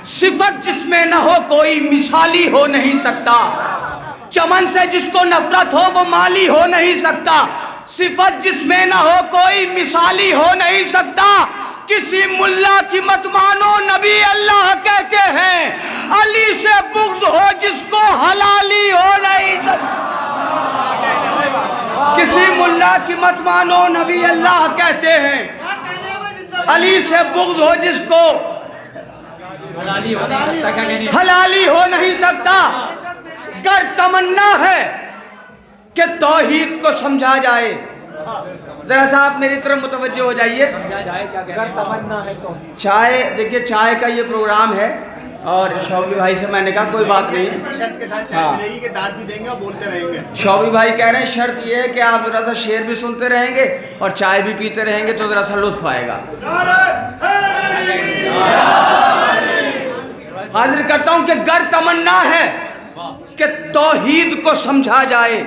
सिफत जिसमें न हो कोई मिसाली हो नहीं सकता। चमन से जिसको नफरत हो वो माली हो नहीं सकता। सिफत जिसमें न हो कोई मिसाली हो नहीं सकता। किसी मुल्ला की मत मानो नबी अल्लाह कहते हैं। अली से बुग़्ज़ हो जिसको हलाली हो नहीं सकता। किसी मुल्ला की मत मानो नबी अल्लाह कहते हैं। अली से बुग़्ज़ हो जिसको हलाली हो नहीं सकता। गर तमन्ना है कि तौहीद को समझा जाए। जरा सा आप मेरी तरफ मुतवज्जो हो जाइए। गर तमन्ना है तो चाय, देखिए चाय का ये प्रोग्राम है और शौबी भाई से मैंने कहा कोई बात नहीं, शर्त के साथ चाय मिलेगी कि दाद भी देंगे और बोलते रहेंगे। शौबी भाई कह रहे हैं शर्त ये है कि आप जरा सा शेर भी सुनते रहेंगे और चाय भी पीते रहेंगे तो जरा सा लुत्फ आएगा। हाजिर करता हूं कि गर तमन्ना है कि तौहीद को समझा जाए।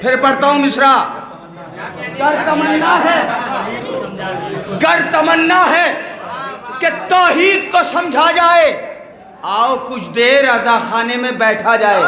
फिर पढ़ता हूं मिसरा। गर तमन्ना है, गर तमन्ना है कि तौहीद को समझा जाए। आओ कुछ देर रज़ा खाने में बैठा जाए।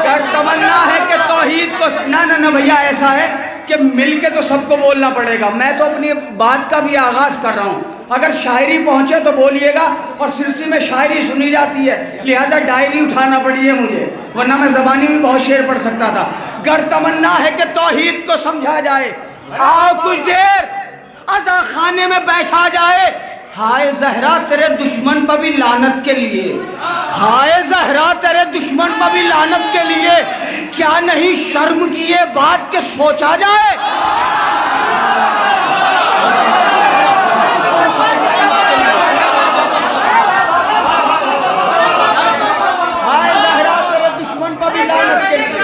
गर तमन्ना है कि तौहीद को ना भैया, ऐसा है कि मिलके तो सबको बोलना पड़ेगा। मैं तो अपनी बात का भी आगाज़ कर रहा हूँ। अगर शायरी पहुँचे तो बोलिएगा और सिरसी में शायरी सुनी जाती है, लिहाजा डायरी उठाना पड़ी है मुझे, वरना मैं ज़बानी में बहुत शेर पढ़ सकता था। गर तमन्ना है कि तौहीद को समझा जाए। आओ कुछ देर अज़ा खाने में बैठा जाए। हाय ज़हरा तेरे दुश्मन पर भी लानत के लिए, हाय ज़हरा तेरे दुश्मन पर भी लानत के लिए, क्या नहीं शर्म की ये बात के सोचा जाए। हाय ज़हरा तेरे दुश्मन पर भी लानत के लिए,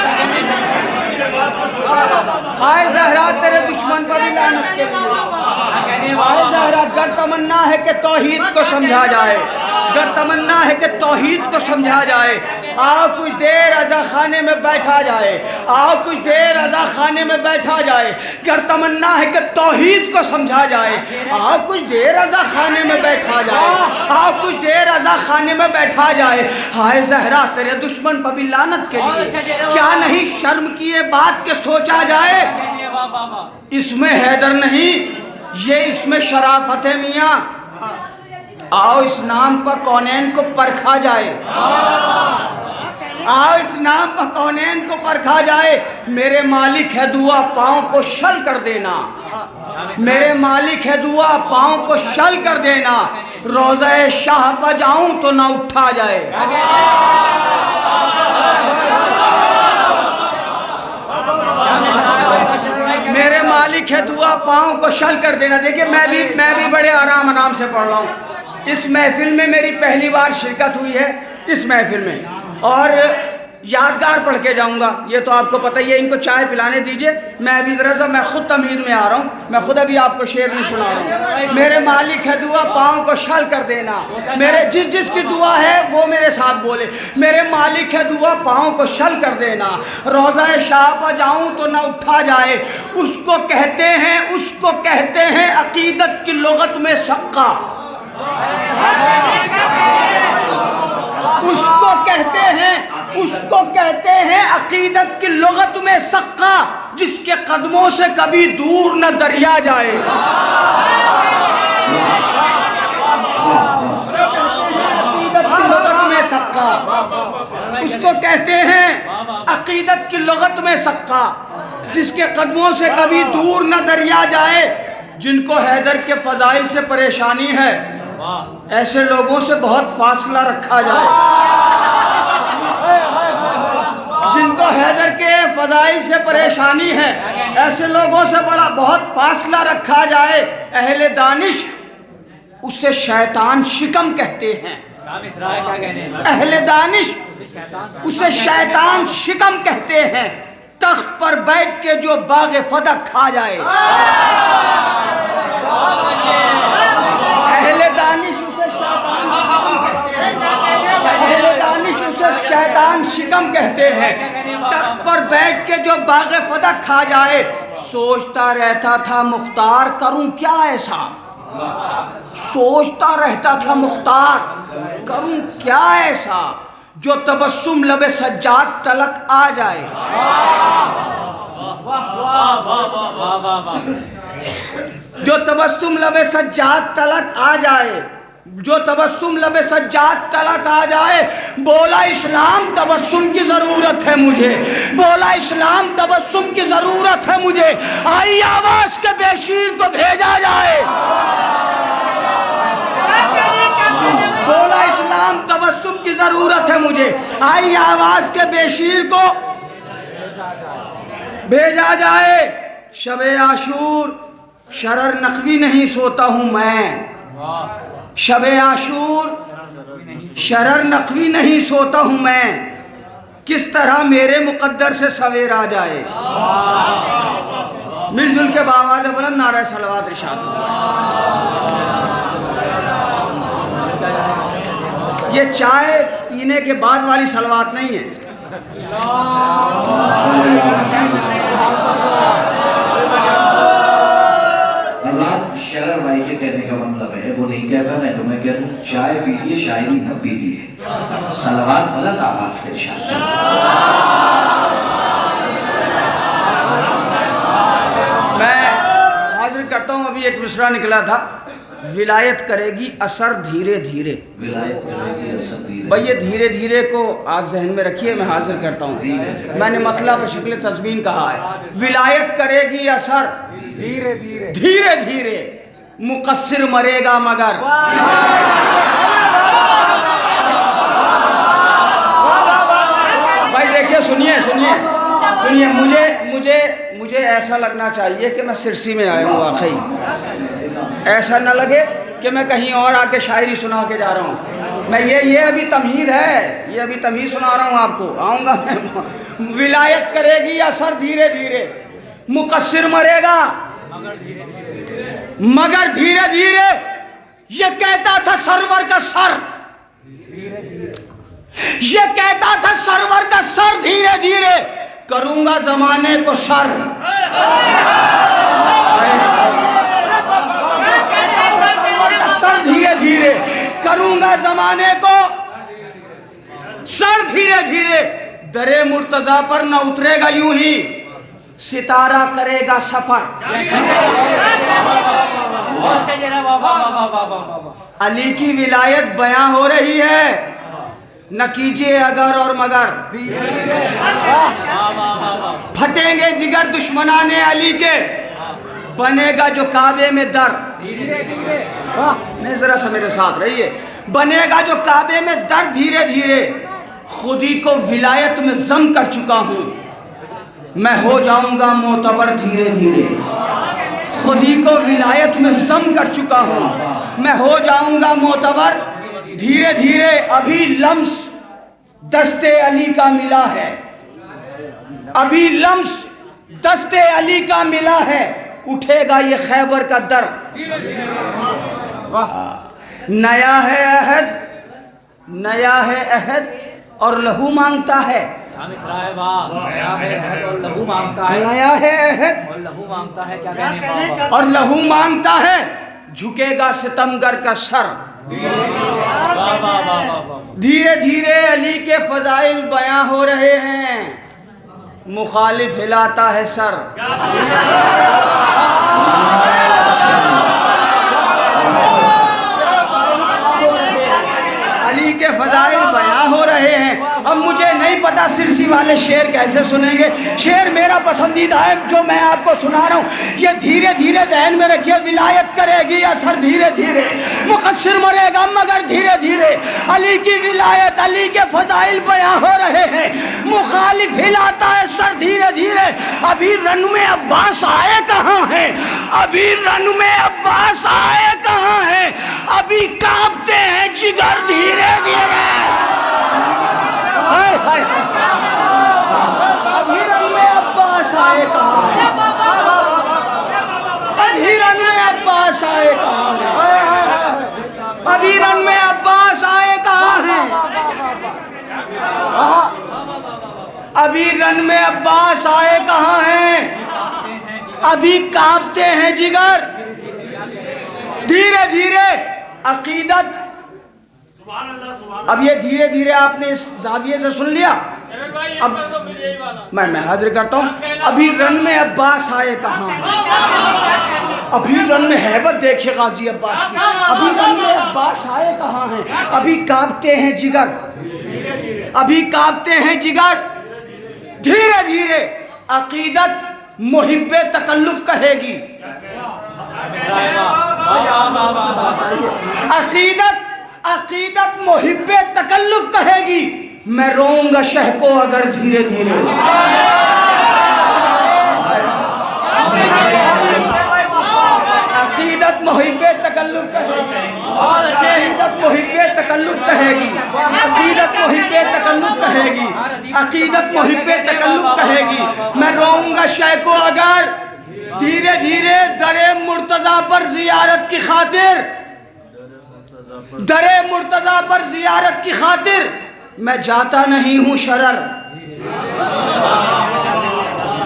हाय ज़हरा तेरे दुश्मन पर भी लानत के लिए। हाय ज़हरा गर तमन्ना है कि तौहीद को समझा जाए। गर तमन्ना है कि तौहीद को समझा जाए। आओ कुछ देर रज़ा खाने में बैठा जाए। आओ कुछ देर रज़ा खाने में बैठा जाए। गर तमन्ना है कि तौहीद को समझा जाए। आओ कुछ देर रज़ा खाने में बैठा जाए। आओ कुछ देर रज़ा खाने में बैठा जाए। हाय ज़हरा तेरे दुश्मन पर भी लानत के लिए, क्या नहीं शर्म की ये बात के सोचा जाए। इसमें हैदर नहीं, ये इसमें शराफत है मियाँ। आओ इस नाम पर कौनैन को परखा जाए। आओ इस नाम पर कौनैन को परखा जाए। मेरे मालिक है दुआ पाँव को शल कर देना, मेरे मालिक है दुआ पाँव को शल कर देना। रोज़े शाह पर जाऊं तो ना उठा जाए। मेरे मालिक है दुआ पाँव को शल कर देना। देखिए मैं भी बड़े आराम से पढ़ रहा हूँ। इस महफिल में मेरी पहली बार शिरकत हुई है, इस महफिल में, और यादगार पढ़ के जाऊंगा। ये तो आपको पता ही है। इनको चाय पिलाने दीजिए, मैं अभी ज़रा सा मैं खुद तमहीद में आ रहा हूँ। मैं खुद अभी आपको शेर नहीं सुना रहा हूँ। मेरे मालिक है दुआ पाँव को शल कर देना। मेरे जिसकी दुआ है वो मेरे साथ बोले। मेरे मालिक है दुआ पाँव को शल कर देना। रोज़ा शाह पर जाऊँ तो ना उठा जाए। उसको कहते हैं अकीदत की लुगत में सक्का। उसको कहते हैं अकीदत की लुगत में सक्का, जिसके कदमों से कभी दूर न दरिया जाए। अकीदत की लुगत में सक्का, उसको कहते हैं अकीदत की लुगत में सक्का, जिसके कदमों से कभी दूर न दरिया जाए। जिनको हैदर के फजाइल से परेशानी है, ऐसे लोगों से बहुत फासला रखा जाए। जिनको हैदर के फजाइल से परेशानी है, ऐसे लोगों से बहुत फासला रखा जाए। अहले दानिश उसे शैतान शिकम कहते हैं। अहले दानिश उसे शैतान शिकम कहते हैं। तख्त पर बैठ के जो बाग़े फदक खा जाए। अहले दानिश उसे शैतान शिकम कहते हैं। तख्त पर बैठ के जो बाग़े फदक खा जाए। सोचता रहता था मुख्तार करूं क्या ऐसा, सोचता रहता था मुख्तार करूं क्या ऐसा, जो तबस्सुम लबे सज्जाद तलक आ जाए। जो तबस्सुम लबे सज्जाद तलक आ जाए, जो तबस्सुम लबे सज्जाद तलक आ जाए। बोला इस्लाम तबस्सुम की ज़रूरत है मुझे, बोला इस्लाम तबस्सुम की ज़रूरत है मुझे, आई आवाज़ के बेशीर को भेजा जाए। बोला इस्लाम तबस्सुम की ज़रूरत है मुझे, आई आवाज़ के बेशीर को भेजा जाए। शबे आशूर शरर नकवी नहीं सोता हूँ मैं, शबे आशूर शरर नकवी नहीं सोता हूँ मैं, किस तरह मेरे मुकद्दर से सवेर आ जाए। मिलजुल के बावाज़ बुलंद नारा सलवात इरशाद। ये चाय पीने के बाद वाली सलवात नहीं है। शरर भाई के कहने का मतलब है, वो नहीं कहता, मैं तुम्हें कह दूं चाय पीजिए शायरी न पीजिए, सलवात बुलंद आवाज से शायरी। मैं हाजिर करता हूँ, अभी एक मिसरा निकला था, विलायत करेगी असर धीरे धीरे। विलायत करेगी असर धीरे। भाई ये धीरे धीरे को आप जहन में रखिए, मैं हाजिर करता हूँ। मैंने मतलब शक्ल तस्मीन कहा है, विलायत करेगी असर धीरे धीरे धीरे धीरे, मुकस्सिर मरेगा मगर। भाई देखिए, सुनिए सुनिए सुनिए, मुझे ऐसा लगना चाहिए कि मैं सिरसी में आया हूँ वाकई, ऐसा न लगे कि मैं कहीं और आके शायरी सुना के जा रहा हूँ। मैं ये अभी तमहीद है, ये अभी तमहीद सुना रहा हूँ आपको, आऊँगा मैं। विलायत करेगी असर धीरे धीरे, मुकस्सिर मरेगा मगर धीरे धीरे। ये कहता था सरवर का सर, ये कहता था सरवर का सर, धीरे धीरे करूंगा जमाने को सर। सर धीरे धीरे करूंगा जमाने को सर, धीरे धीरे दरे मुर्तजा पर न उतरेगा यूं ही, सितारा करेगा सफर। अली की विलायत बयां हो रही है, न कीजिए अगर और मगर। फटेंगे जिगर दुश्मनाने अली के, बनेगा जो काबे में दर। नहीं, जरा सा मेरे साथ रहिए। बनेगा जो काबे में दर धीरे धीरे, खुदी को विलायत में जम कर चुका हूँ, मैं हो जाऊंगा मोतबर धीरे धीरे। खुदी को विलायत में जम कर चुका हूँ, मैं हो जाऊंगा मोतबर धीरे धीरे। अभी लम्स दस्ते अली का मिला है, अभी लम्स दस्ते अली का मिला है, उठेगा ये खैबर का दर। नया है अहद, नया है अहद और लहू मांगता है। नया है और लहू मांगता है, नया है अहद और लहू मांगता है। क्या कहने और लहू मांगता है, झुकेगा सितमगर का सर। धीरे धीरे अली के फजाइल बयां हो रहे हैं, मुखालिफ हिलाता है सर। अली के फजाइल बयां हो रहे हैं। अब मुझे नहीं पता सिरसी वाले शेर कैसे सुनेंगे, शेर मेरा पसंदीदा है जो मैं आपको सुना रहा हूँ। ये धीरे धीरे जहन में रखिए, विलायत करेगी असर धीरे धीरे, मुकस्सिर मरेगा मगर धीरे धीरे। अली की विलायत, अली के फजाइल बयां हो रहे हैं, मुखालिफ हिलाता है सर धीरे धीरे। अभी रन में अब्बास आए कहाँ हैं, अभी रन में अब्बास आए कहाँ हैं, अभी कांपते हैं जिगर धीरे धीरे। अभी रन में अब्बास आए कहाँ हैं, अभी रन में अब्बास आए कहाँ हैं, अभी रन में अब्बास आए कहाँ हैं, अभी रन में अब्बास आए कहाँ हैं। अभी कांपते हैं जिगर, धीरे धीरे अकीदत। अब ये धीरे धीरे आपने इस जाविये से सुन लिया। अब मैं हाजिर करता हूँ। अभी रन में अब्बास आए कहाँ हैं? अभी रन में हैबत देखिए गाजी अब्बास की। अभी रन में अब्बास आए कहाँ हैं? अभी कांपते हैं जिगर, अभी कांपते हैं जिगर, धीरे धीरे अकीदत मुहिब्बे तकल्लुफ कहेगी। अकीदत मुहिब्बे तकल्लुफ कहेगी। मैं रोऊंगा शह को अगर धीरे धीरे। अकीदत मुहिब्बे तकल्लुफ कहेगी, अकीदत मुहिब्बे तकल्लुफ कहेगी, अकीदत मुहिब्बे तकल्लुफ कहेगी, अकीदत मुहिब्बे तकल्लुफ कहेगी। मैं रोऊंगा शह को अगर धीरे धीरे दरे मुर्तजा पर जियारत की खातिर, दरे मुर्तजा पर जियारत की खातिर मैं जाता नहीं हूँ शरर,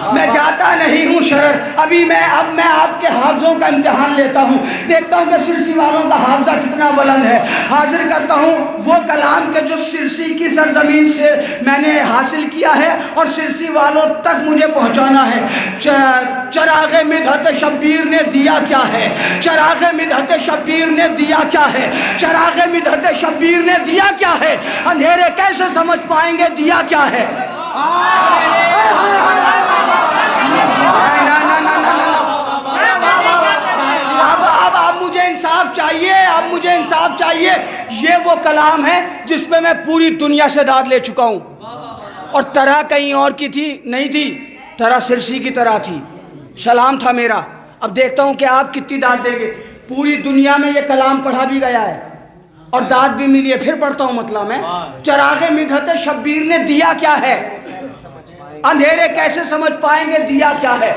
मैं जाता नहीं हूँ शरर। अब मैं आपके हाफजों का इम्तिहान लेता हूँ, देखता हूँ कि सिरसी वालों का हाफजा कितना बुलंद है। हाजिर करता हूँ वो कलाम के जो सिरसी की सरजमीन से मैंने हासिल किया है और सिरसी वालों तक मुझे पहुँचाना है। चराग़े मिदहत शब्बीर ने दिया क्या है? चराग़े मिदहत शब्बीर ने दिया क्या है? चराग़े मिदहत शब्बीर ने दिया क्या है? अंधेरे कैसे समझ पाएंगे दिया क्या है? अब मुझे इंसाफ चाहिए, अब मुझे इंसाफ चाहिए। ये वो कलाम है जिसमें मैं पूरी दुनिया से दाद ले चुका हूँ और तरह कहीं और की थी नहीं थी, तरह सिरसी की तरह थी। सलाम था मेरा। अब देखता हूँ कि आप कितनी दाद देंगे। पूरी दुनिया में ये कलाम पढ़ा भी गया है और दाद भी मिली है। फिर पढ़ता हूँ मतलब मैं। चराग़े मिदहत शब्बीर ने दिया क्या है? अंधेरे कैसे समझ पाएंगे दिया क्या है?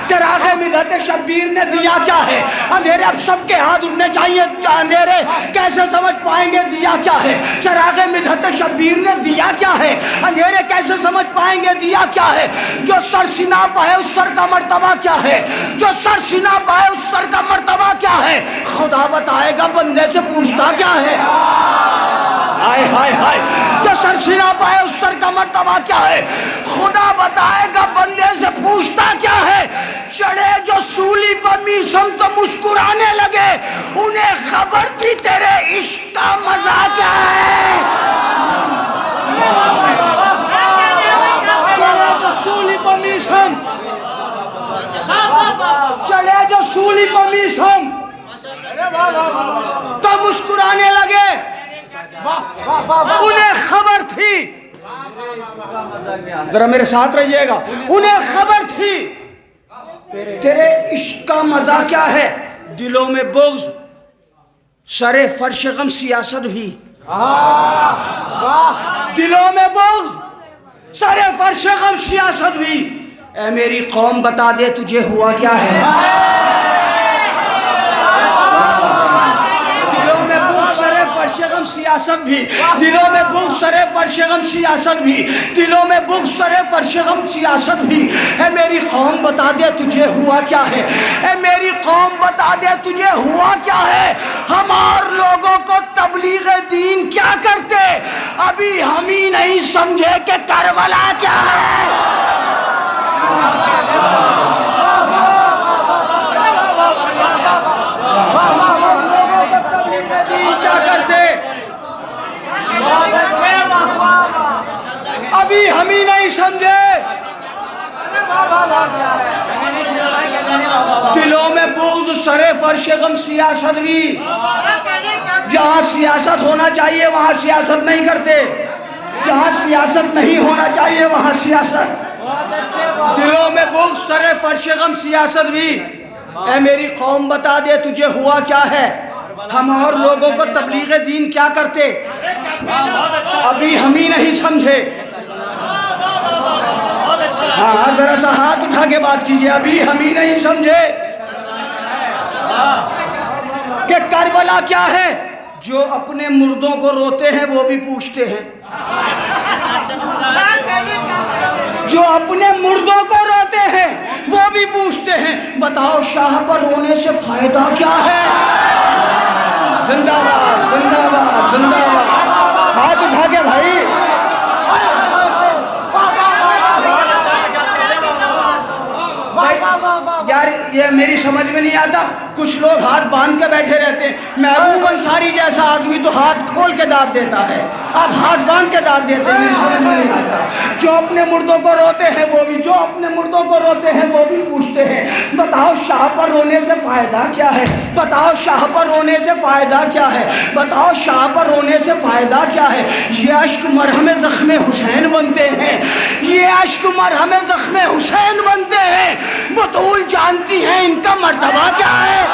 चराग़े मिदहत शब्बीर ने दिया क्या है? अंधेरे अब सबके हाथ उठने चाहिए। अंधेरे कैसे समझ पाएंगे दिया क्या है? चराग़े मिदहत शब्बीर ने दिया क्या है? अंधेरे कैसे समझ पाएंगे दिया क्या है? जो सर सिना पाए उस सर का मर्तबा क्या है? जो सर सिना पाए उस सर का मर्तबा क्या है? खुदा बताएगा बंदे से पूछता क्या है? हाय हाय हाय। जो सर सिना पाए उस सर का मर्तबा क्या है? खुदा बताएगा बंदे से पूछता क्या है? चढ़े जो सूली पर मीसम तो मुस्कुराने लगे, उन्हें खबर थी तेरे इश्क का मजा क्या है? चढ़े जो सूली पर मीसम, चढ़े जो सूली पर मीसम तो मुस्कुराने लगे, उन्हें खबर थी। जरा मेरे साथ रहिएगा। उन्हें खबर थी तेरे इश्क का मजा क्या है। दिलों में बुग़्ज़, सरे फर्श गम सियासत भी। दिलों में बुग़्ज़, सरे फर्श गम सियासत भी। ऐ मेरी कौम बता दे तुझे हुआ क्या है? फर्शगम सियासत भी, दिलों में बुग़्ज़ सरे फर्शगम सियासत भी, दिलों में बुग़्ज़ सरे फर्शगम सियासत भी। है मेरी कौम बता दे तुझे हुआ क्या है? है मेरी कौम बता दे तुझे हुआ क्या है? हम और लोगों को तबलीग दीन क्या करते, अभी हम ही नहीं समझे कि करबला क्या है। क्या करते अभी हम ही नहीं समझे। दिलों में बुग़्ज़ सरे फर्श गम सियासत भी। जहाँ सियासत होना चाहिए वहाँ सियासत नहीं करते, जहाँ सियासत नहीं होना चाहिए वहाँ सियासत। दिलों में बुग़्ज़ सरे फर्श गम सियासत भी। ऐ मेरी कौम बता दे तुझे हुआ क्या है? हम और लोगों को तबलीग दीन क्या करते, अभी हम ही नहीं समझे। हाँ जरा सा हाथ उठा के बात कीजिए। अभी हम ही नहीं समझे कि करबला क्या है। जो अपने मुर्दों को रोते हैं वो भी पूछते हैं, जो अपने मुर्दों को रोते हैं वो भी पूछते हैं, बताओ शाह पर रोने से फायदा क्या है? जिंदाबाद जिंदाबाद जिंदाबाद, हाथ उठा के भाई। यार ये मेरी समझ में नहीं आता, कुछ लोग हाथ बांध के बैठे रहते हैं। महबूब अंसारी जैसा आदमी तो हाथ खोल के दाद देता है, आप हाथ बांध के दाद देते हैं, मेरी समझ में नहीं आता। जो अपने मुर्दों को रोते हैं वो भी, जो अपने मुर्दों को रोते हैं वो भी पूछते हैं, बताओ शाह पर रोने से फायदा क्या है? बताओ शाह पर रोने से फायदा क्या है? बताओ शाह पर रोने से फायदा क्या है? ये अश्क मरहम ज़ख्म हुसैन बनते हैं, ये अश्क मरहम ज़ख्म हुसैन बनते हैं। बतूल जानती हैं इनका मर्तबा क्या है?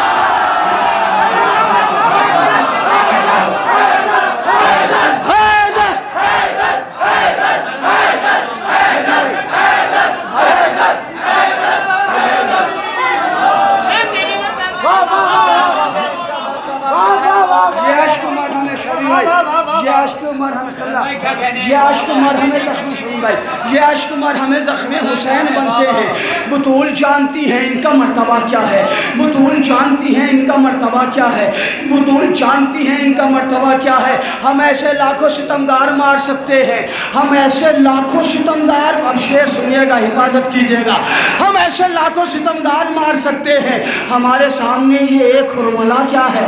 हमें ज़ख्म हुसैन बनते हैं। बतूल जानती हैं इनका मर्तबा क्या है? बतूल जानती हैं इनका मर्तबा क्या है? बतूल जानती हैं इनका मर्तबा क्या है? हम ऐसे लाखों सितमगार मार सकते हैं, हम ऐसे लाखों सितमगार, अब शेर सुनिएगा, हिफाजत कीजिएगा, हम ऐसे लाखों सितमगार मार सकते हैं, हमारे सामने ये एक हुरमला क्या है?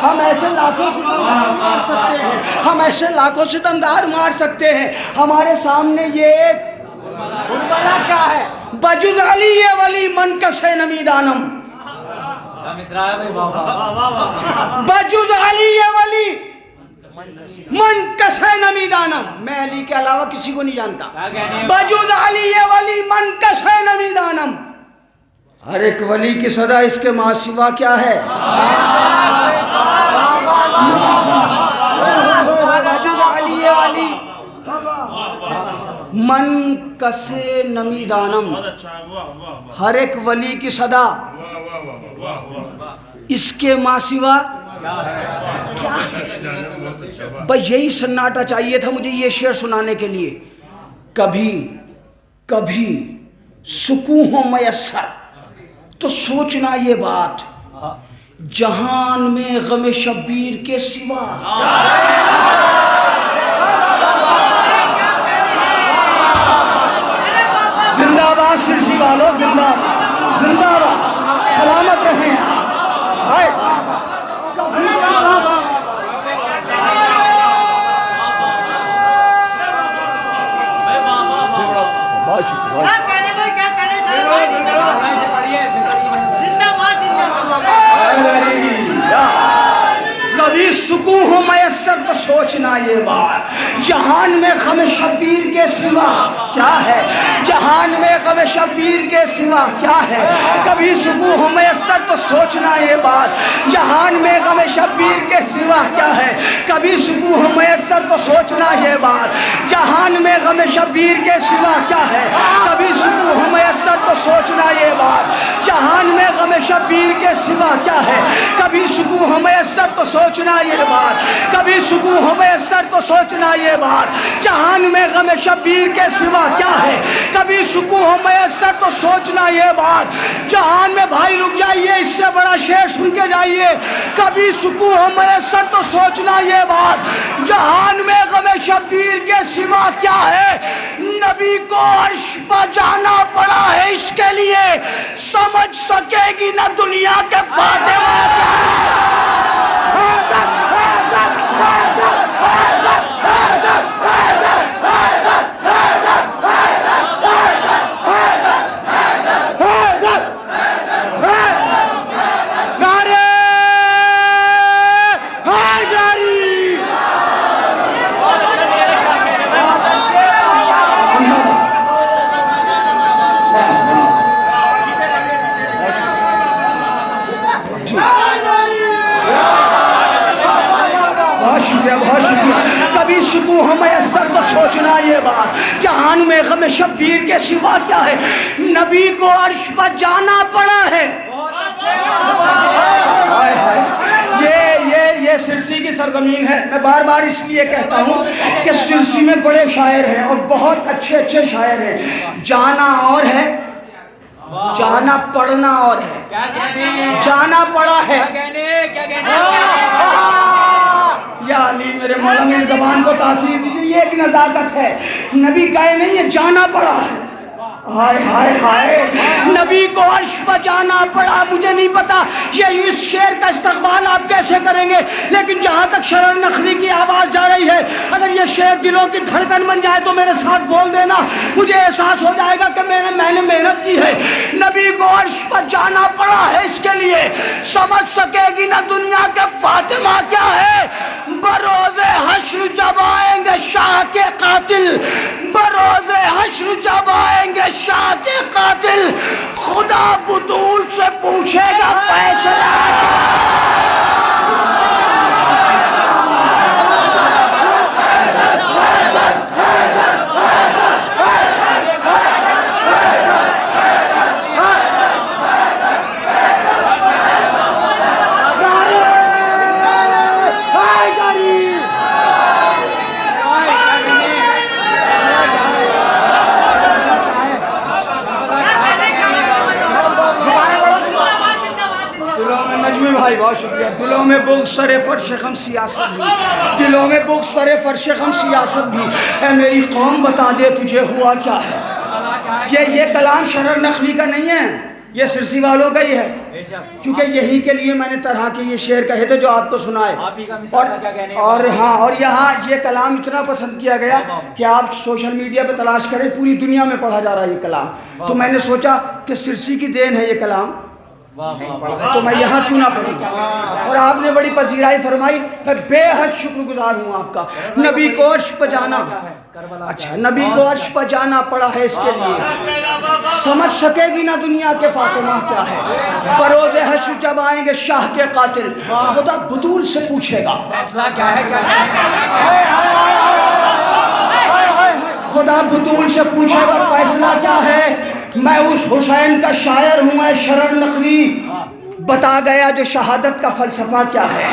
हम ऐसे लाखों सितमगार मार सकते हैं, हम ऐसे लाखों सितमगार मार सकते हैं, हमारे सामने ये हुरमला क्या है? बजुज़ अली ये वली मन कसे नमीदानम, बजुज़ अली ये वली मन कसे नमीदानम, मैं अली के अलावा किसी को नहीं जानता। बजुज़ अली ये वली मन कसे नमीदानम, हर एक वली की सदा इसके माँ सिवा क्या है? मन कसे नमीदानम, हर एक वली की सदा इसके माँ सिवा क्या है? बस यही सन्नाटा चाहिए था मुझे ये शेर सुनाने के लिए। कभी कभी सुकून हो मयस्सर तो सोचना ये बात, जहान में गम शब्बीर के सिवा। जिंदाबाद सिरसी वालों, जिंदाबाद जिंदाबाद, सलामत रहें। कभी सुकून हो मयस्सर तो सोचना ये बात, जहान में गम शब्बीर के सिवा क्या है? जहान में गम शब्बीर के सिवा क्या है? कभी सुकून हो मयस्सर तो सोचना ये बात, जहान में गम शब्बीर के सिवा क्या है? कभी सुकून हो मयस्सर तो सोचना ये बात, जहान में गम शब्बीर के सिवा क्या है? कभी सुकून हो मयस्सर तो सोचना ये बात, जहान में गम शब्बीर के सिवा क्या है? कभी सुकून हो मयस्सर तो सोचना ये बात, कभी सुकून हो मयस्सर तो सोचना ये बात, जहान में गम शब्बीर के सिवा क्या है? कभी सुकून हो मयस्सर तो सोचना ये बात, जहान में, भाई रुक जाइए, इससे बड़ा शेर सुन के जाइए। कभी सुकून हो मयस्सर तो सोचना ये बात, जहान में गम शब्बीर के सिवा क्या है? नबी को अर्श पर जाना पड़ा है इसके लिए, समझ सकेगी ना दुनिया के फातिमा क्या है? कभी सुकून हो मयस्सर तो सोचना ये बात, जहान में गम शब्बीर के सिवा क्या है? नबी को अर्श पर जाना पड़ा है, हाय हाय, ये सिरसी की सरजमीन है। मैं बार बार इसलिए कहता हूँ कि सिरसी में बड़े शायर हैं और बहुत अच्छे अच्छे शायर हैं। जाना और है, जाना पढ़ना और है। क्या कहने, जाना पड़ा है, क्या कहने या अली मेरे मौला मेरी ज़बान को तासीर दीजिए। ये एक नज़ाकत है, नबी गए नहीं है, जाना पड़ा है। हाय हाय हाय, नबी को अर्श पर जाना पड़ा। मुझे नहीं पता ये इस शेर का इस्तकबाल आप कैसे करेंगे, लेकिन जहाँ तक शरर नखवी की आवाज़ जा रही है, अगर ये शेर दिलों की धड़कन बन जाए तो मेरे साथ बोल देना, मुझे एहसास हो जाएगा कि मैंने मेहनत की है। नबी को अर्श पर जाना पड़ा है, इसके लिए समझ सकेगी ना दुनिया के फातिमा क्या है। बरोज़े हश्र जब आएंगे शाह के कातिल, बरोज़े हश्र जब आएंगे शाह के कातिल, खुदा बुतूल से पूछेगा फैसला। भाई बहुत शुक्रिया। दिलों में बुग़्ज़ सरे फर्श गम सियासत भी, दिलों में बुग़्ज़ सरे फर्श गम सियासत भी। ऐ मेरी कौम बता दे तुझे हुआ क्या है। ये कलाम शरर नखवी का नहीं है, ये सिरसी वालों का ही है, क्योंकि यही के लिए मैंने तरह के ये शेर कहे थे जो आपको सुनाए। और हाँ, और यहाँ ये कलाम इतना पसंद किया गया कि आप सोशल मीडिया पे तलाश करें, पूरी दुनिया में पढ़ा जा रहा है ये कलाम। तो मैंने सोचा कि सिरसी की देन है ये कलाम, तो मैं यहाँ क्यों ना पढ़ूँ। और आपने बड़ी पजीराई फरमाई, मैं बेहद शुक्रगुजार हूँ आपका। नबी को अर्श पर जाना, अच्छा नबी को अर्श पर जाना पड़ा है, इसके लिए समझ सकेगी ना दुनिया के फातिमा क्या है। बरोज़े हश्र जब आएंगे शाह के कातिल, खुदा बुतूल से पूछेगा खुदा बुतूल से पूछेगा फैसला क्या है। मैं उस हुसैन का शायर हूँ, मैं शरर नकवी, बता गया जो शहादत का फ़लसफ़ा क्या है।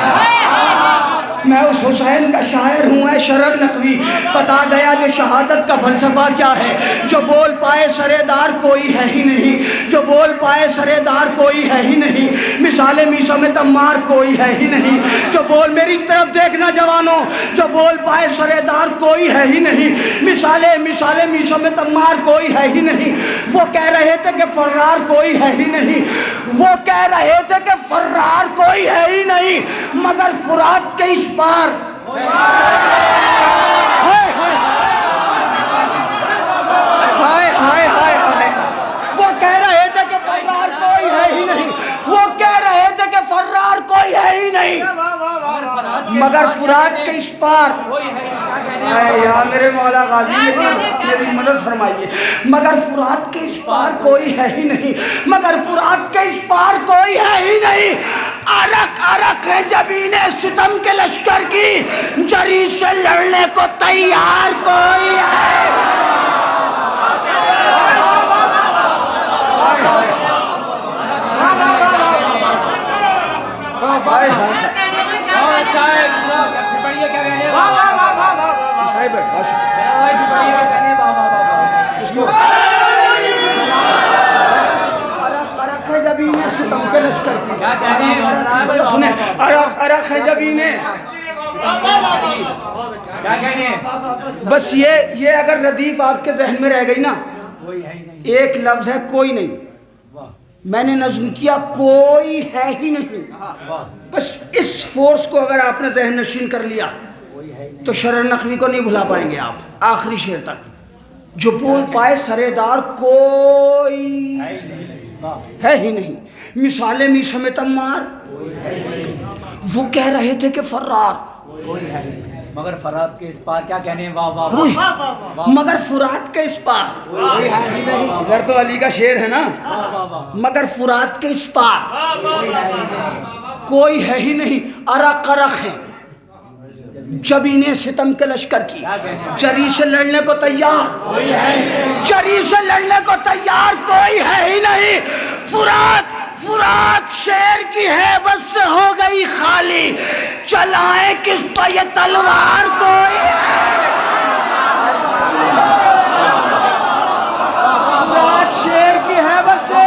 मैं उस हुसैन का शायर हूँ, मैं शरर नकवी, बता गया जो शहादत का फ़लसफ़ा क्या है। जो बोल पाए सरेदार कोई है ही नहीं, जो बोल पाए सरेदार कोई है ही नहीं, मिसाले मीसों में तम्मार कोई है ही नहीं। जो बोल, मेरी तरफ देखना जवानों, जो बोल पाए सरेदार कोई है ही नहीं, मिसाले मीसों में तम्मार कोई है ही नहीं। वो कह रहे थे कि फर्रार कोई है ही नहीं, वो कह रहे थे कि फर्रार कोई है ही नहीं, मगर फुरात के इस पार हाय हाय हाय हाय, वो कह रहे थे कि फर्रार कोई है ही नहीं, वो कह रहे थे कि फर्रार कोई है ही नहीं, मगर फुरात के इस पार यार मेरे मौला गाजी मेरी मदद फरमाइए। मगर फुरात के इस पार कोई है ही नहीं, मगर फुरात के इस पार कोई है ही नहीं। अरक अरक है जबीने सितम के लश्कर की, जरी से लड़ने को तैयार कोई है। सुने अरक है जबीने, बस ये अगर रदीफ आपके जहन में रह गई ना, एक लफ्ज है कोई नहीं, मैंने नज़्म किया कोई है ही नहीं, बस इस फोर्स को अगर आपने जहन नशीन कर लिया तो शरर नकवी को नहीं भुला पाएंगे आप आखिरी शेर तक। जो बोल पाए सरेदार कोई है ही नहीं, मिसाले मीशा में तम्मार, वो कह रहे थे कि फर्रार मगर फरात के इस पार क्या कहने, वाह वाह कोई, मगर फुरात के इस पार इधर तो अली का शेर है ना, मगर फुरात के इस पार कोई है ही नहीं। अरक अरक है जबीने सितम के लश्कर की, जरी से लड़ने को तैयार, जरी से लड़ने को तैयार कोई है ही नहीं। फुरात फुरात शेर की हैबत से हो गई खाली, चलाए किस पर ये तलवार कोई। फुरात शेर की हैबत से,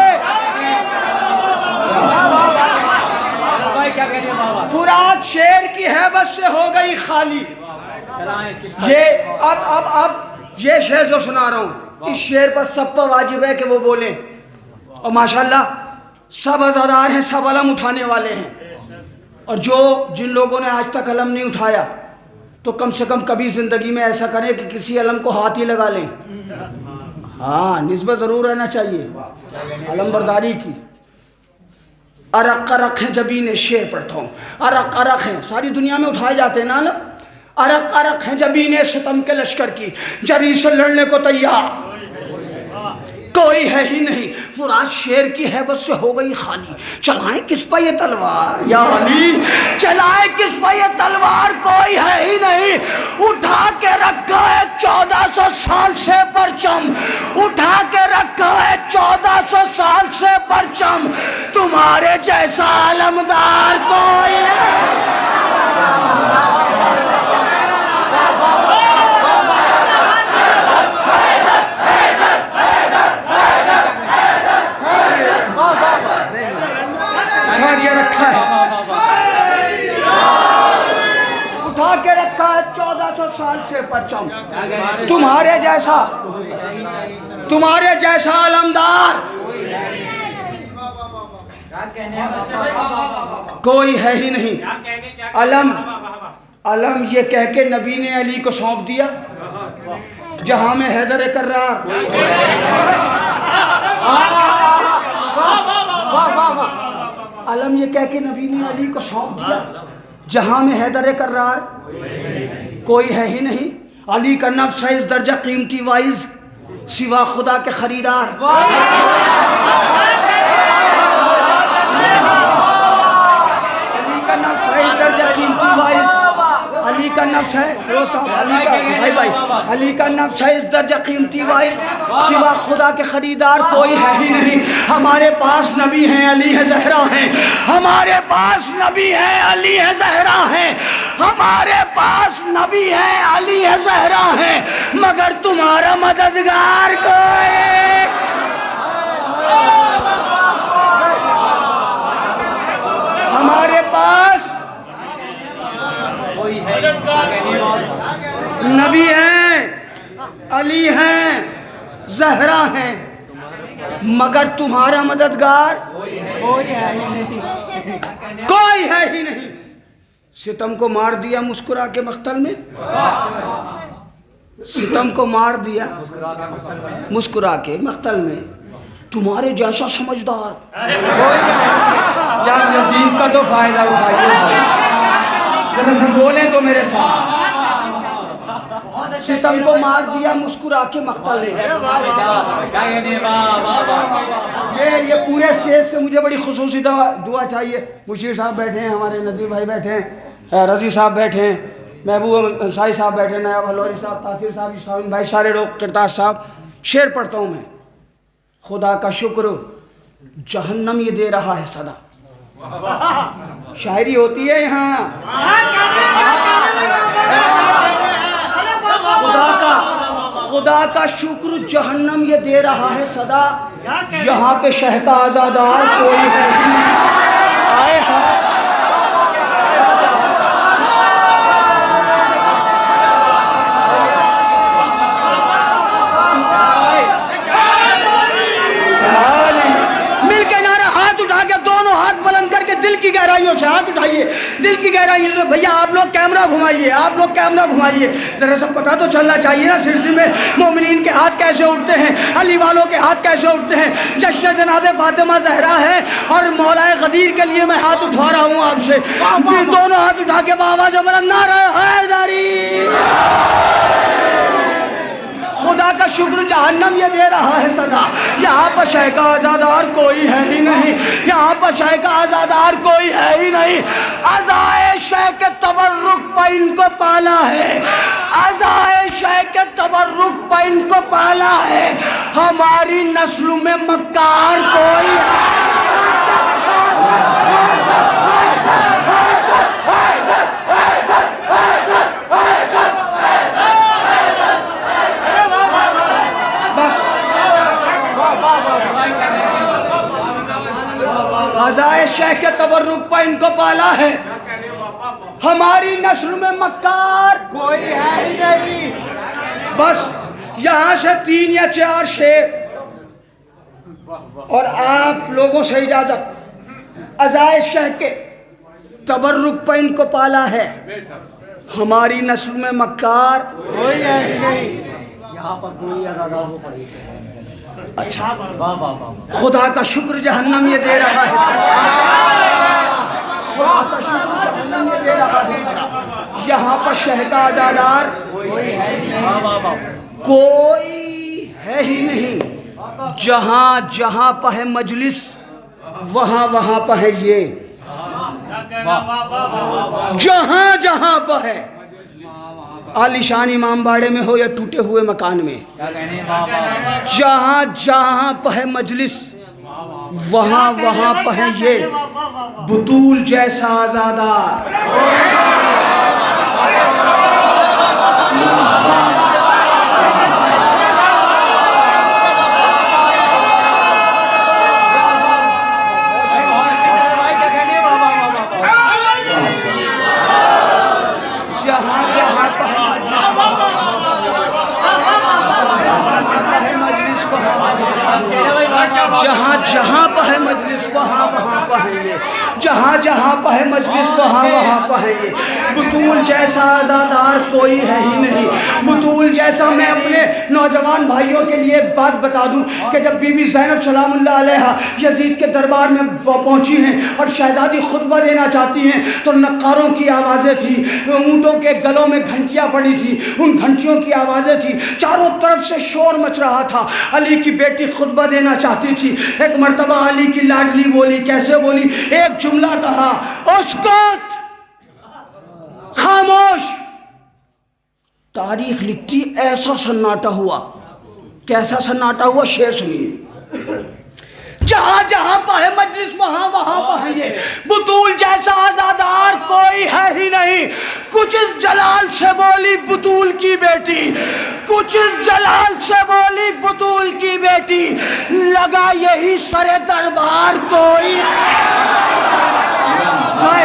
भाई क्या कहने बाबा, फुरात शेर की हैबत से हो गई खाली। ये अब ये शेर जो सुना रहा हूँ, इस शेर पर सब पर वाजिब है कि वो बोलें। और माशाल्लाह सब आज़ादार हैं, सब अलम उठाने वाले हैं। और जिन लोगों ने आज तक अलम नहीं उठाया, तो कम से कम कभी ज़िंदगी में ऐसा करें कि किसी अलम को हाथ ही लगा लें। हाँ, निस्बत ज़रूर रहना चाहिए अलम बरदारी की। अरक अरक हैं जबीन शेर पढ़ता हूँ, अरक अरक हैं, सारी दुनिया में उठाए जाते हैं ना अलम। अरक अरक हैं जबीन सितम के लश्कर की, जरी से लड़ने को तैयार कोई है ही नहीं। फुरात शेर की हैबत से हो गई खाली, चलाएं किस पर ये तलवार, या अली चलाएं किस पर ये तलवार, कोई है ही नहीं। उठा के रखा है 1400 साल से परचम, उठा के रखा है 1400 साल से परचम, तुम्हारे जैसा आलमदार कोई है। उठा के रखा है 1400 साल से परचम, तुम्हारे जैसा आलमदार कोई है ही नहीं। अलम ये कह के नबी ने अली को सौंप दिया, जहां में हैदर कर्रार। अलम ये कह के नबी ने अली को सौंप दिया, जहां में हैदर कर्रार कोई है ही नहीं। अली का नफ्स है इस दर्जा कीमती वाइज, सिवा खुदा के खरीदार। अली का नफ्स है इस दर्जा कीमती वाइज, अली का नफ्स है अली का नफ्स है इस दर्जा कीमती वाइज, सिवा खुदा के खरीदार कोई है ही नहीं। हमारे पास नबी हैं, अली है ज़हरा हैं, हमारे पास नबी हैं, अली है ज़हरा हैं, हमारे पास नबी हैं, अली है ज़हरा हैं, मगर तुम्हारा मददगार कोई। हमारे पास कोई है नबी हैं, अली हैं, ज़हरा हैं, मगर तुम्हारा मददगार कोई है ही नहीं। सितम को मार दिया मुस्कुरा के मख्तल में, सितम को मार दिया मुस्कुरा के मख्तल में, तुम्हारे जैसा समझदार। यार दीन का तो फायदा उठाइए, जरा सा बोले तो मेरे साथ। सितम को मार दिया मुस्कुरा के मख्तल में। ये पूरे स्टेज से मुझे बड़ी खुसूसी दुआ चाहिए। मुशीर साहब बैठे हैं, हमारे नज़ीर भाई बैठे हैं, रज़ी साहब बैठे हैं, महबूब अंसारी साहब बैठे हैं, नयाब हलौरी साहब, तासिर साहब, शाहीन भाई, सारे लोग, किरताज साहब। शेर पढ़ता हूँ मैं। खुदा का शुक्र जहन्नम ये दे रहा है सदा। शायरी होती है यहाँ। खुदा का शुक्र जहन्नम ये दे रहा है सदा, यहाँ पे शह का आज़ादार कोई है। आए मिलके नारा, हाथ उठा के, दोनों हाथ बुलंद करके दिल की गहराइयों से हाथ उठाइए, दिल की गहराइयों से। भैया आप लोग कैमरा घुमाइए, आप लोग कैमरा घुमाइए, जरा सा पता तो चलना चाहिए ना सिलसिले में मोमिनीन के हाथ कैसे उठते हैं, अली वालों के हाथ कैसे उठते हैं। जश्न जनाब फातिमा ज़हरा है और मौलाए गदीर के लिए मैं हाथ उठा रहा हूँ आपसे। दोनों हाथ उठा के बाबा जो बुलंद नारा हैदरी। खुदा का शुक्र जहन्नम ये दे रहा है सदा, यहाँ पर शह का आज़ादार कोई है ही नहीं, यहाँ पर शह का आज़ादार कोई है ही नहीं। अज़ाए शह के तबर्रुक पर इनको पाला है, अज़ाए शह के तबर्रुक पर इनको पाला है, हमारी नस्ल में मक्कार कोई है। अज़ाए शेख तबर्रुक पर इनको पाला है। हमारी नस्ल में मक्कार कोई है ही नहीं। बस यहाँ से 3 या 4 शेर और आप लोगों से इजाजत। अज़ाए शेख के तबर्रुक पर इनको पाला है। हमारी नस्ल में मक्कार कोई है ही नहीं। यहाँ पर कोई अज़ादार हो पड़ी। अच्छा, वाह वाह वाह। खुदा का शुक्र जहन्नम ये दे रहा है। खुदा का शुक्र जहन्नम ये दे रहा है। यहाँ पर शह का आज़ादार कोई है ही नहीं। वाह वाह वाह। कोई है ही नहीं। जहाँ जहाँ पर है मजलिस वहाँ वहाँ पर है ये। जहाँ जहाँ पर है, आलिशान इमाम बाड़े में हो या टूटे हुए मकान में, क्या कहने वाह वाह। जहाँ जहाँ पर है मजलिस वहाँ वहाँ पर है ये बुतूल जैसा आज़ादार। जहाँ जहाँ पर है मजलिस वहाँ वहाँ पर है ये। जहाँ जहाँ पर है मजलिस वहाँ वहाँ पर है ये। बुतूल जैसा आज़ादार कोई है ही नहीं। बुतूल जैसा, मैं अपने नौजवान भाइयों के लिए एक बात बता दूं कि जब बीबी ज़ैनब सलामुल्लाह अलैहा यजीद के दरबार में पहुंची हैं और शहजादी खुतबा देना चाहती हैं तो नक्कारों की आवाज़ें थी, ऊँटों के गलों में घंटियाँ पड़ी थी, उन घंटियों की आवाज़ें थी, चारों तरफ से शोर मच रहा था। अली की बेटी खुतबा देना चाहती थी। एक मर्तबा अली की लाडली बोली, कैसे बोली, एक जुमला कहा, उस्कुत, खामोश। तारीख लिखती ऐसा सन्नाटा हुआ। कैसा सन्नाटा हुआ, शेर सुनिए। जहाँ जहाँ पर है मजलिस वहाँ वहाँ पर है ये। बुतूल जैसा आज़ादार कोई है ही नहीं। कुछ इस जलाल से बोली बुतूल की बेटी, कुछ इस जलाल से बोली बुतूल की बेटी, लगा यही सरे दरबार कोई हाय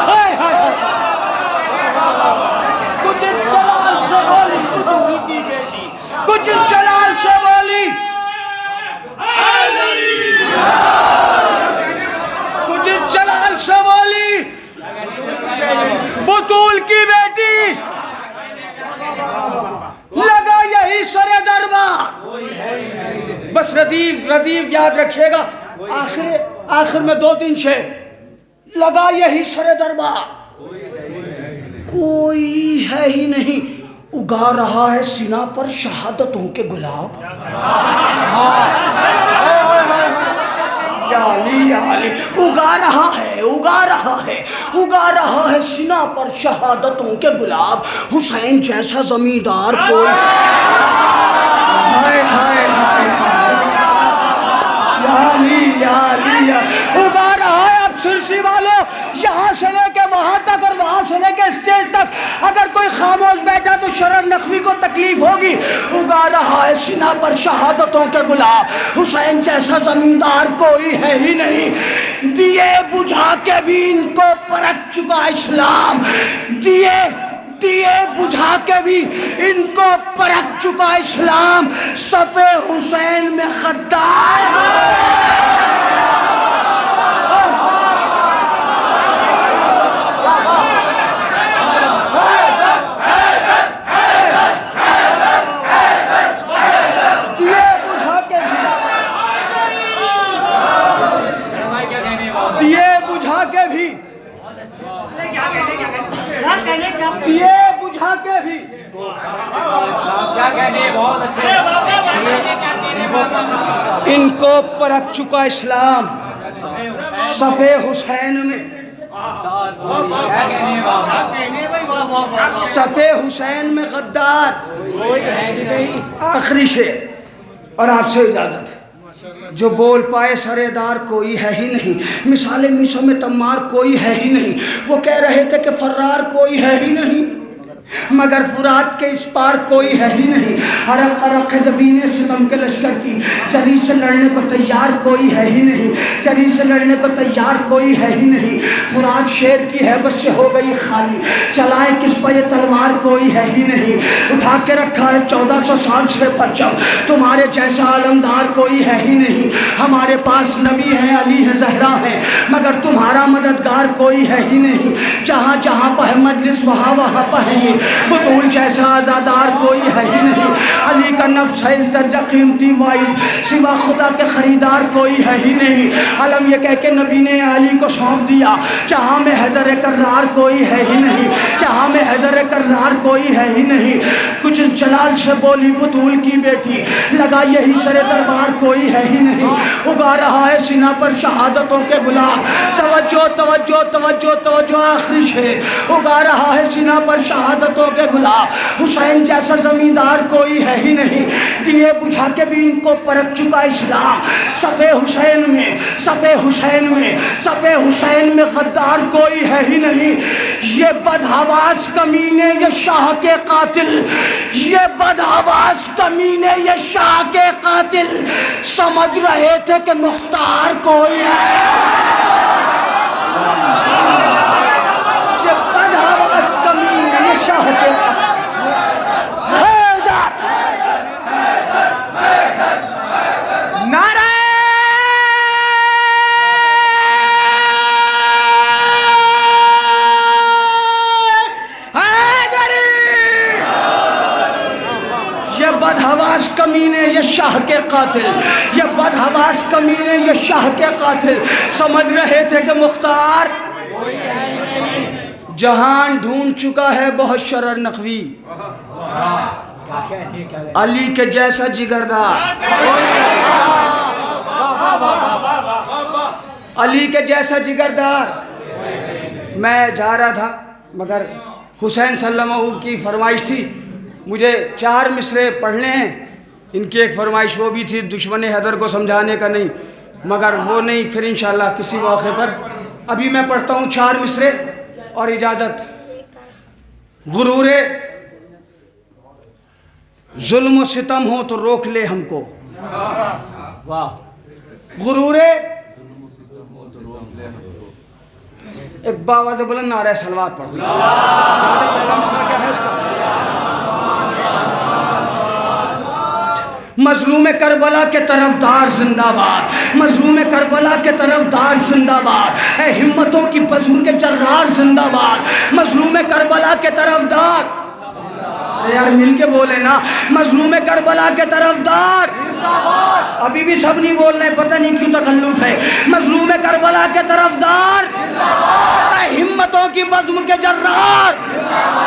हाय हाय। कुछ इस जलाल से बोली बुतूल की बेटी, कुछ इस जलाल से बोली, कुछ इस जलाल से बोली बुतूल की बेटी, लगा यही सरे दरबार। बस रदीफ रदीफ याद रखिएगा। आखिर में 2-3 शेर। लगा यही सरे दरबार कोई है ही नहीं। उगा रहा है सीना पर शहादतों के गुलाब। या अली उगा रहा है, उगा रहा है, उगा रहा है सीना पर शहादतों के गुलाब। हुसैन जैसा जमींदार कोई हाय हाय हाय। या अली उगा रहा है। अब सिरसी वालों, यहाँ से लेके वहाँ तक और वहाँ से लेके स्टेज तक अगर कोई खामोश बैठा तो शरर नकवी को तकलीफ होगी। उगा रहा है सीना पर शहादतों के गुलाब। हुसैन जैसा जमींदार कोई है ही नहीं। दिए बुझा के भी इनको परख चुका इस्लाम। दिए बुझा के भी इनको परख चुका इस्लाम। सफ़े हुसैन में गद्दार दिए बुझा के भी क्या कहने, बहुत अच्छे। इनको परख चुका इस्लाम। सफ़े हुसैन में, सफ़े हुसैन में गद्दार। आखिरी शेर और आपसे इजाजत। जो बोल पाए सरेदार कोई है ही नहीं, मिसाले मिसों में तमार कोई है ही नहीं। वो कह रहे थे कि फर्रार कोई है ही नहीं, मगर फुरात के इस पार कोई है ही नहीं। अरक अरक है जबीने सितम के लश्कर की, चरी से लड़ने को तैयार कोई है ही नहीं, चरी से लड़ने को तैयार कोई है ही नहीं। फुरात शेर की हैबत से हो गई खाली, चलाए किस पर ये तलवार कोई है ही नहीं। उठा के रखा है 1400 साल से परचम, तुम्हारे जैसा आलमदार कोई है ही नहीं। हमारे पास नबी है, अली है, जहरा है, मगर तुम्हारा मददगार कोई है ही नहीं। जहाँ जहाँ पर है मजलिस वहाँ वहाँ पर है ये, बतूल जैसा आज़ादार कोई है ही नहीं। अली का नफ्स है इस दर्जा कीमती वाइज, सिवा खुदा के खरीदार कोई है ही नहीं। अलम ये कह के नबी ने अली को सौंप दिया, जहाँ में हैदर कर्रार कोई है ही नहीं, जहाँ में हैदर कर्रार कोई है ही नहीं। कुछ जलाल से बोली बतूल की बेटी, लगा यही सरे दरबार कोई है ही नहीं। उगा रहा है सीना पर शहादतों के गुलाब, तवज्जो तवज्जो तवज्जो तवज्जो आखिरी शेर। उगा रहा है सीना पर शहादतों के गुलाब, हुसैन जैसा जमींदार कोई है ही नहीं। दिए बुझा के भी इनको परख चुका इस्लाम, सफ़े हुसैन में, सफ़े हुसैन में, सफ़े हुसैन में गद्दार कोई है ही नहीं। ये बदहवास कमीने, ये शाह के कातिल, ये बदहवास कमीने, ये शाह के कातिल समझ रहे थे कि मुख्तार कोई है। ये बदहवास कमीने, ये शाह के बदहवास कमीने, ये शाह के कातिल, ये बदहवास कमीने, ये शाह के कातिल समझ रहे थे कि मुख्तार जहान ढूंढ चुका है बहुत शरर नकवी, अली के जैसा जिगरदार, अली के जैसा जिगरदार। मैं जा रहा था मगर हुसैन सल्लल्लाहु की फरमाइश थी, मुझे 4 मिसरे पढ़ने हैं। इनकी एक फरमाइश वो भी थी दुश्मन हैदर को समझाने का नहीं, मगर वो नहीं, फिर इंशाल्लाह किसी मौके पर। अभी मैं पढ़ता हूँ 4 मिसरे और इजाज़त। गुरूरे जुल्म सितम हो तो रोक ले हमको, वाह। गुरूरे एक बाबा से बुलंद नारा सलवात पढ़, मजलूम करबला के तरफदार जिंदाबाद, मजलूम करबला के तरफदार जिंदाबाद, ए हिम्मतों की बज़्म के जर्रार जिंदाबाद, मजलूम करबला के तरफदार। यार मिल के बोले ना, मजलूम करबला के तरफदार जिंदाबाद। अभी भी सब नहीं बोल रहे, पता नहीं क्यों तकल्लुफ है। मजलूम करबला के तरफदार जिंदाबाद, हिम्मतों की बज़्म के जर्रार,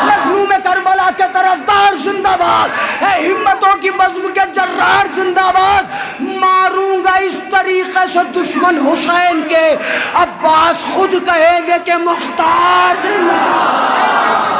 मजलूम करबला के तरफदार जिंदाबाद, हिम्मतों की बज़्म के जर्रार जिंदाबाद। मारूंगा इस तरीके से दुश्मन हुसैन के, अब्बास खुद कहेंगे कि मुख्तार जिंदाबाद।